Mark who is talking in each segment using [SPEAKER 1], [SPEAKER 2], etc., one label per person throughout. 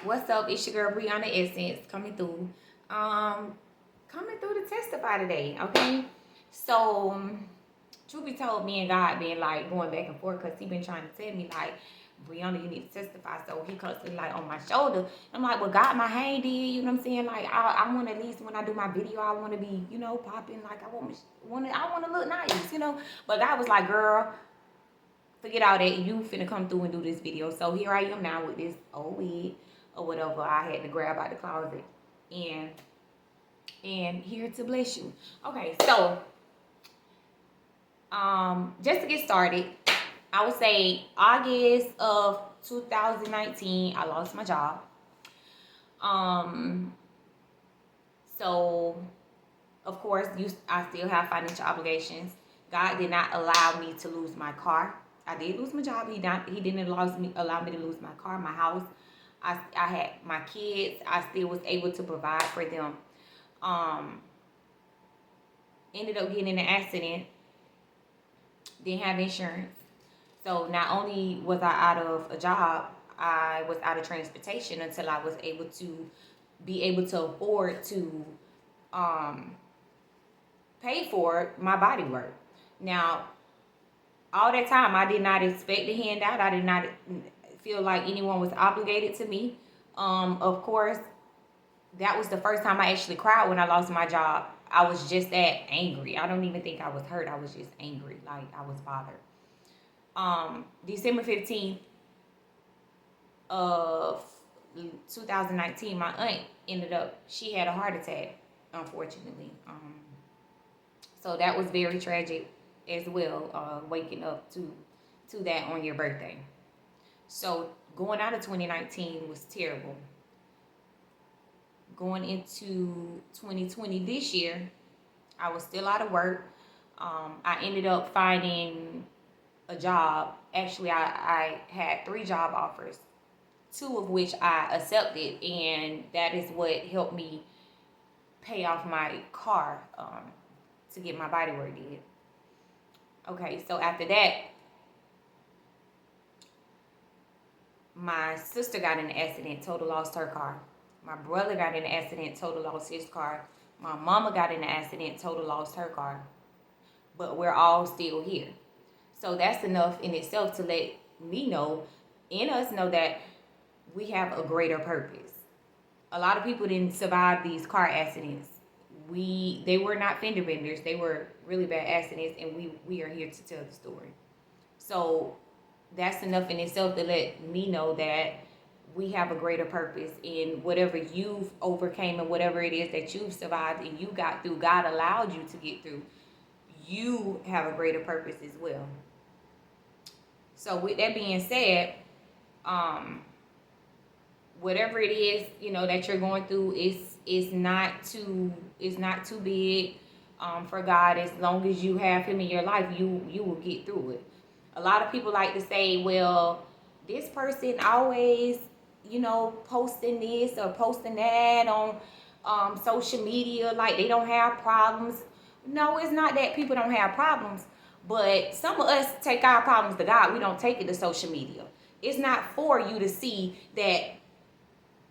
[SPEAKER 1] What's up? It's your girl Brianna Essence coming through. Coming through to testify today, okay? So, truth be told, me and God been like going back and forth because he been trying to tell me like, Brianna, you need to testify. So he constantly like on my shoulder. I'm like, well, God, my hand did. You know what I'm saying? Like, I want at least when I do my video, I want to be, popping. Like, I want to look nice, But God was like, girl, forget all that. You finna come through and do this video. So here I am now with this old wig or whatever I had to grab out the closet, and here to bless you. Okay, so just to get started, I would say August of 2019, I lost my job. Um, so of course, I still have financial obligations. God did not allow me to lose my car. I did lose my job. He didn't allow me to lose my car, my house. I had my kids. I still was able to provide for them. Um, Ended up getting in an accident. Didn't have insurance. So not only was I out of a job, I was out of transportation until I was able to afford to um, pay for my body work. Now, all that time, I did not expect a handout. I did not feel like anyone was obligated to me. Of course, that was the first time I actually cried when I lost my job. I was just that angry. I don't even think I was hurt. I was just angry. Like, I was bothered. December 15th of 2019, my aunt she had a heart attack, unfortunately. So that was very tragic as well, waking up to that on your birthday. So going out of 2019 was terrible. Going into 2020 this year, I was still out of work. I ended up finding a job. Actually, I had 3 job offers, 2 of which I accepted, and that is what helped me pay off my car to get my body work did. Okay, so after that, my sister got in an accident, total lost her car. My brother got in an accident, total lost his car. My mama got in an accident, total lost her car. But we're all still here. So that's enough in itself to let me know, us know that we have a greater purpose. A lot of people didn't survive these car accidents. They were not fender benders. They were really bad accidents, and we are here to tell the story. So that's enough in itself to let me know that we have a greater purpose in whatever you've overcame and whatever it is that you've survived and you got through, God allowed you to get through. You have a greater purpose as well. So with that being said, whatever it is, that you're going through is not too big for God. As long as you have him in your life, you will get through it. A lot of people like to say, well, this person always, posting this or posting that on social media, like they don't have problems. No, it's not that people don't have problems, but some of us take our problems to God. We don't take it to social media. It's not for you to see that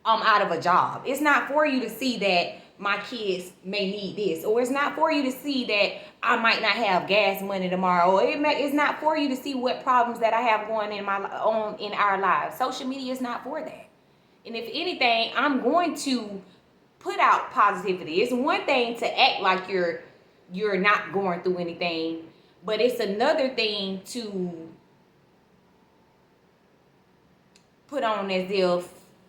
[SPEAKER 1] I'm out of a job. It's not for you to see that my kids may need this, or it's not for you to see that I might not have gas money tomorrow, or it's not for you to see what problems that I have going in our lives. Social media is not for that. And if anything, I'm going to put out positivity. It's one thing to act like you're not going through anything, but it's another thing to put on as if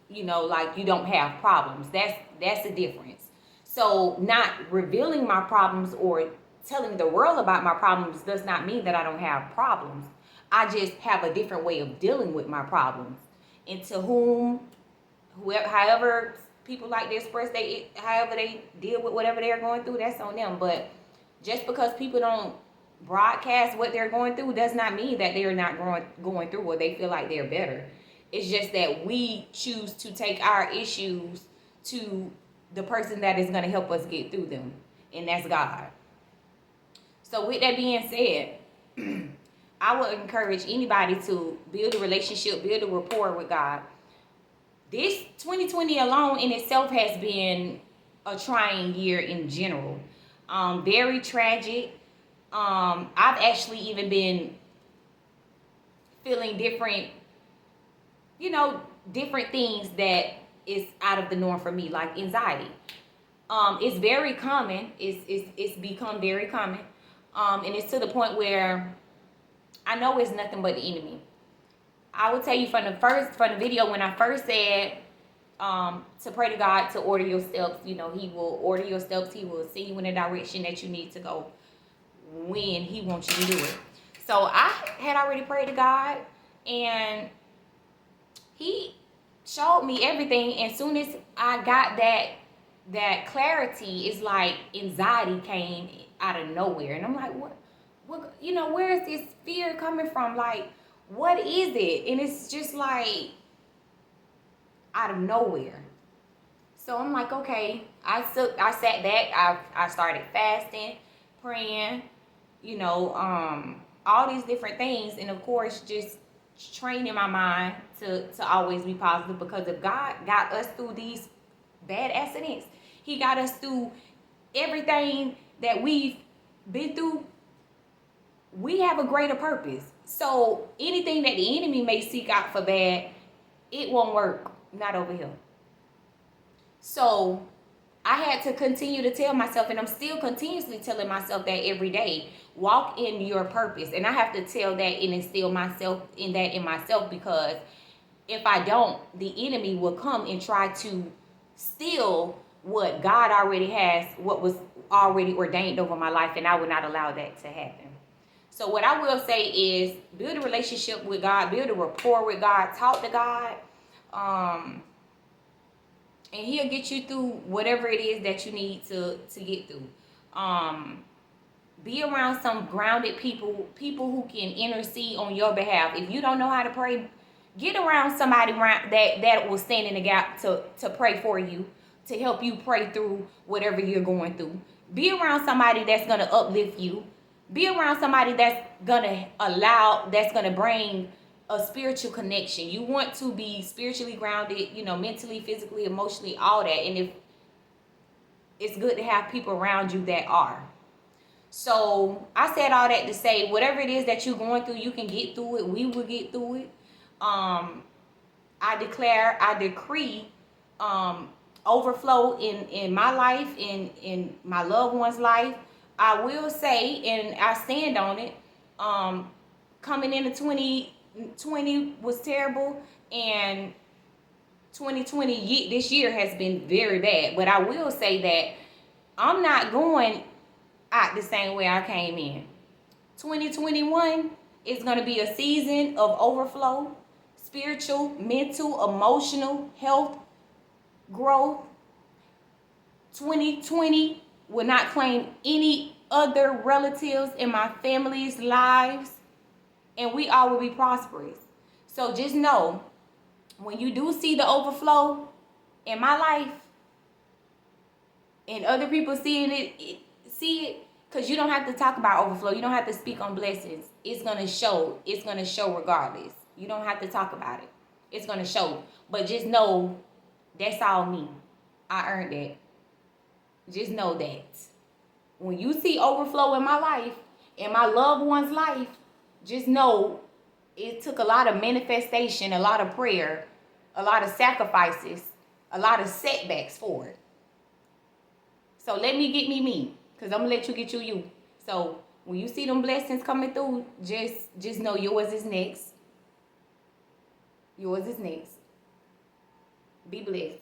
[SPEAKER 1] like you don't have problems. That's the difference. So not revealing my problems or telling the world about my problems does not mean that I don't have problems. I just have a different way of dealing with my problems. And to however people like to express however they deal with whatever they're going through, that's on them. But just because people don't broadcast what they're going through does not mean that they're not going through or they feel like they're better. It's just that we choose to take our issues to the person that is going to help us get through them, and that's God. So with that being said, I would encourage anybody to build a relationship, build a rapport with God. this 2020 alone in itself has been a trying year in general. Very tragic. I've actually even been feeling different, different things that is out of the norm for me, like anxiety. It's very common. It's become very common. And it's to the point where I know it's nothing but the enemy. I will tell you from the video when I first said to pray to God to order your steps. He will order your steps. He will send you in the direction that you need to go when He wants you to do it. So I had already prayed to God, and He showed me everything. And soon as I got that clarity, it's like anxiety came out of nowhere, and I'm like, what? Where is this fear coming from? Like, what is it? And it's just like out of nowhere. So I'm like, okay. I sat back. I started fasting, praying, all these different things, and of course, just training my mind to always be positive, because if God got us through these bad accidents, He got us through everything that we've been through. We have a greater purpose. So anything that the enemy may seek out for bad, it won't work. Not over here. So I had to continue to tell myself, and I'm still continuously telling myself that every day, walk in your purpose. And I have to tell that and instill myself in myself, because if I don't, the enemy will come and try to steal what God already has, what was already ordained over my life, and I will not allow that to happen. So what I will say is, build a relationship with God, build a rapport with God, talk to God, and He'll get you through whatever it is that you need to get through. Be around some grounded people who can intercede on your behalf. If you don't know how to pray, get around somebody that will stand in the gap to pray for you, to help you pray through whatever you're going through. Be around somebody that's going to uplift you. Be around somebody that's going to bring a spiritual connection. You want to be spiritually grounded, mentally, physically, emotionally, all that. And if it's good to have people around you that are. So I said all that to say, whatever it is that you're going through, you can get through it. We will get through it. I decree overflow in my life, in my loved one's life. I will say, and I stand on it, coming into 2020 was terrible, and 2020 this year has been very bad. But I will say that I'm not going out the same way I came in. 2021 is going to be a season of overflow, spiritual, mental, emotional, health, growth. 2020 will not claim any other relatives in my family's lives, and we all will be prosperous. So just know, when you do see the overflow in my life, and other people see it, because you don't have to talk about overflow. You don't have to speak on blessings. It's going to show. It's going to show regardless. You don't have to talk about it. It's going to show. But just know, that's all me. I earned that. Just know that. When you see overflow in my life, in my loved one's life, just know it took a lot of manifestation, a lot of prayer, a lot of sacrifices, a lot of setbacks for it. So let me get me, because I'm going to let you get you. So when you see them blessings coming through, just know yours is next. Yours is next. Be blessed.